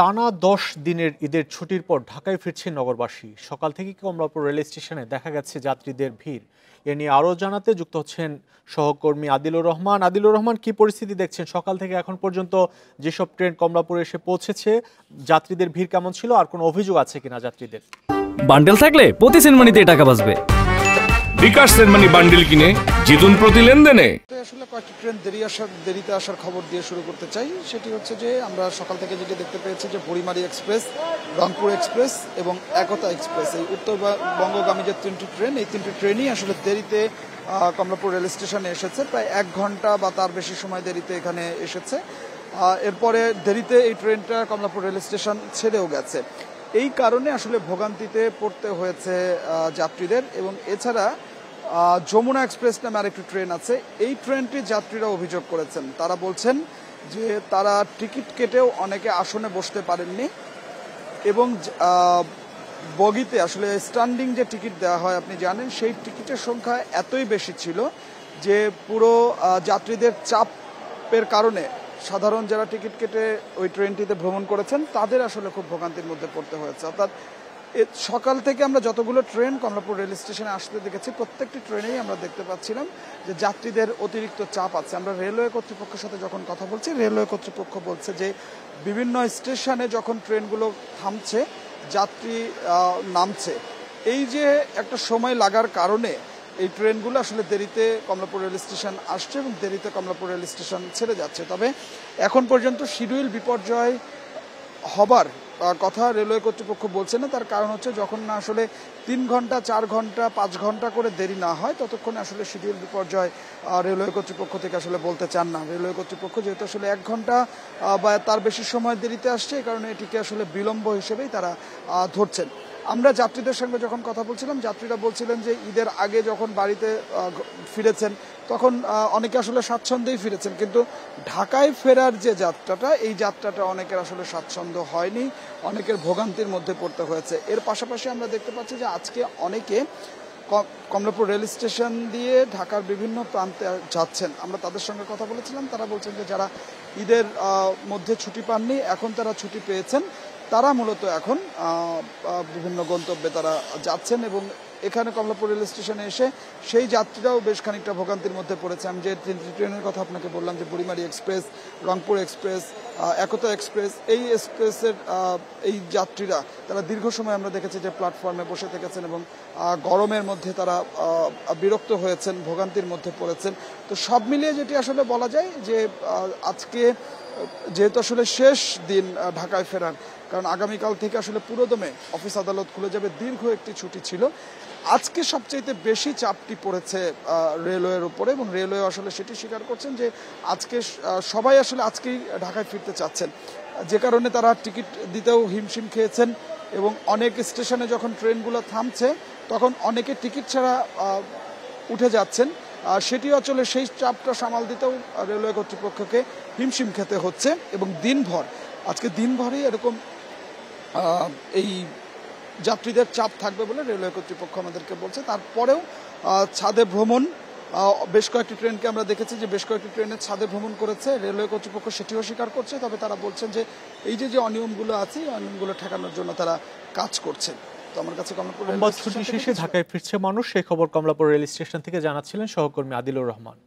টানা 10 দিনের ঈদের ছুটির পর ঢাকায় ফিরছে নগরবাসী। সকাল থেকে কমলাপুর রেল স্টেশনে দেখা গেছে যাত্রীদের ভিড়। এ নিয়ে আরও জানাতে যুক্ত হচ্ছেন সহকর্মী আদিলুর রহমান। আদিলুর রহমান, কি পরিস্থিতি দেখছেন সকাল থেকে এখন পর্যন্ত? যেসব ট্রেন কমলাপুরে এসে পৌঁছেছে, যাত্রীদের ভিড় কেমন ছিল, আর কোনো অভিযোগ আছে কিনা যাত্রীদের? বান্ডেল থাকলে প্রতি সেনমানিতে টাকা বাঁচবে। বিকাশ সেনমানি বান্ডেল কিনে জিতুন প্রতি লেনদেনে। আসলে কয়েকটি ট্রেন দেরিতে আসার খবর দিয়ে শুরু করতে চাই। সেটি হচ্ছে যে আমরা সকাল থেকে যেটি দেখতে পেয়েছি যে বুড়িমারি এক্সপ্রেস, রংপুর এক্সপ্রেস এবং একতা এক্সপ্রেস, এই উত্তরবঙ্গগামী যে তিনটি ট্রেন, এই তিনটি ট্রেনই আসলে দেরিতে কমলাপুর রেল স্টেশনে এসেছে। প্রায় 1 ঘন্টা বা তার বেশি সময় দেরিতে এখানে এসেছে। এরপরে দেরিতে এই ট্রেনটা কমলাপুর রেল স্টেশন ছেড়েও গেছে। এই কারণে আসলে ভোগান্তিতে পড়তে হয়েছে যাত্রীদের। এবং এছাড়া যমুনা এক্সপ্রেস নামে আরেকটি ট্রেন আছে, এই ট্রেনটি যাত্রীরা অভিযোগ করেছেন। তারা বলছেন যে তারা টিকিট কেটেও অনেকে আসনে বসতে পারেননি এবং বগিতে আসলে স্ট্যান্ডিং যে টিকিট দেওয়া হয় আপনি জানেন, সেই টিকিটের সংখ্যা এতই বেশি ছিল যে পুরো যাত্রীদের চাপের কারণে সাধারণ যারা টিকিট কেটে ওই ট্রেনটিতে ভ্রমণ করেছেন তাদের আসলে খুব ভোগান্তির মধ্যে পড়তে হয়েছে। অর্থাৎ সকাল থেকে আমরা যতগুলো ট্রেন কমলাপুর রেল স্টেশনে আসতে দেখেছি, প্রত্যেকটি ট্রেনেই আমরা দেখতে পাচ্ছিলাম যে যাত্রীদের অতিরিক্ত চাপ আছে। আমরা রেলওয়ে কর্তৃপক্ষের সাথে যখন কথা বলছি, রেলওয়ে কর্তৃপক্ষ বলছে যে বিভিন্ন স্টেশনে যখন ট্রেনগুলো থামছে, যাত্রী নামছে, এই যে একটা সময় লাগার কারণে এই ট্রেনগুলো আসলে দেরিতে কমলাপুর রেল স্টেশন আসছে এবং দেরিতে কমলাপুর রেল স্টেশন ছেড়ে যাচ্ছে। তবে এখন পর্যন্ত শিডিউল বিপর্যয় হবার কথা রেলওয়ে কর্তৃপক্ষ বলছে না। তার কারণ হচ্ছে যখন না আসলে 3 ঘন্টা 4 ঘন্টা 5 ঘন্টা করে দেরি না হয়, ততক্ষণে আসলে শিডিউল বিপর্যয় রেলওয়ে কর্তৃপক্ষ থেকে আসলে বলতে চান না। রেলওয়ে কর্তৃপক্ষ যেহেতু আসলে 1 ঘন্টা বা তার বেশি সময় দেরিতে আসছে, এই কারণে এটিকে আসলে বিলম্ব হিসেবেই তারা ধরছেন। আমরা যাত্রীদের সঙ্গে যখন কথা বলছিলাম, যাত্রীরা বলছিলেন যে ঈদের আগে যখন বাড়িতে ফিরেছেন তখন অনেকে আসলে স্বাচ্ছন্দ্যেই ফিরেছেন, কিন্তু ঢাকায় ফেরার যে যাত্রাটা, এই যাত্রাটা অনেকের আসলে স্বাচ্ছন্দ্য হয়নি, অনেকের ভোগান্তির মধ্যে পড়তে হয়েছে। এর পাশাপাশি আমরা দেখতে পাচ্ছি যে আজকে অনেকে কমলাপুর রেল স্টেশন দিয়ে ঢাকার বিভিন্ন প্রান্তে যাচ্ছেন। আমরা তাদের সঙ্গে কথা বলেছিলাম, তারা বলছেন যে যারা ঈদের মধ্যে ছুটি পাননি, এখন তারা ছুটি পেয়েছেন, তারা মূলত এখন বিভিন্ন গন্তব্যে তারা যাচ্ছেন। এবং এখানে কমলাপুর রেল স্টেশনে এসে সেই যাত্রীরাও বেশ খানিকটা ভোগান্তির মধ্যে পড়েছে। আমি যে ট্রেনের কথা আপনাকে বললাম, যে বুড়িমারি এক্সপ্রেস, রংপুর এক্সপ্রেস, একতা এক্সপ্রেস, এই এক্সপ্রেসের এই যাত্রীরা তারা দীর্ঘ সময় আমরা দেখেছি যে প্ল্যাটফর্মে বসে থেকেছেন এবং গরমের মধ্যে তারা বিরক্ত হয়েছেন, ভোগান্তির মধ্যে পড়েছেন। তো সব মিলিয়ে যেটি আসলে বলা যায় যে আজকে যেহেতু আসলে শেষ দিন ঢাকায় ফেরার, কারণ আগামীকাল থেকে আসলে পুরোদমে অফিস আদালত খুলে যাবে, দীর্ঘ একটি ছুটি ছিল, আজকে সবচেয়ে বেশি চাপটি পড়েছে রেলওয়ের উপরে। এবং রেলওয়ে আসলে সেটি স্বীকার করছেন যে আজকে সবাই আসলে আজকেই ঢাকায় ফিরতে চাচ্ছেন, যে কারণে তারা টিকিট দিতেও হিমশিম খেয়েছেন। এবং অনেক স্টেশনে যখন ট্রেনগুলো থামছে, তখন অনেকে টিকিট ছাড়া উঠে যাচ্ছেন। সেটি আসলে সেই চাপটা সামাল দিতেও রেলওয়ে কর্তৃপক্ষকে হিমশিম খেতে হচ্ছে। এবং আজকে দিনভরই এরকম এই যাত্রীদের চাপ থাকবে বলে রেলওয়ে কর্তৃপক্ষ আমাদেরকে বলছে। তারপরেও ছাদে ভ্রমণ, বেশ কয়েকটি ট্রেনকে আমরা দেখেছি যে বেশ কয়েকটি ট্রেনের ছাদে ভ্রমণ করেছে, রেলওয়ে কর্তৃপক্ষ সেটিও স্বীকার করছে। তবে তারা বলছেন যে এই যে অনিয়মগুলো আছে, এই অনিয়মগুলো ঠেকানোর জন্য তারা কাজ করছেন। তো আমার কাছে কমলাপুর ছুটি শেষে ঢাকায় ফিরছে মানুষ, সেই খবর কমলাপুর রেল স্টেশন থেকে জানাচ্ছিলেন সহকর্মী আদিলুর রহমান।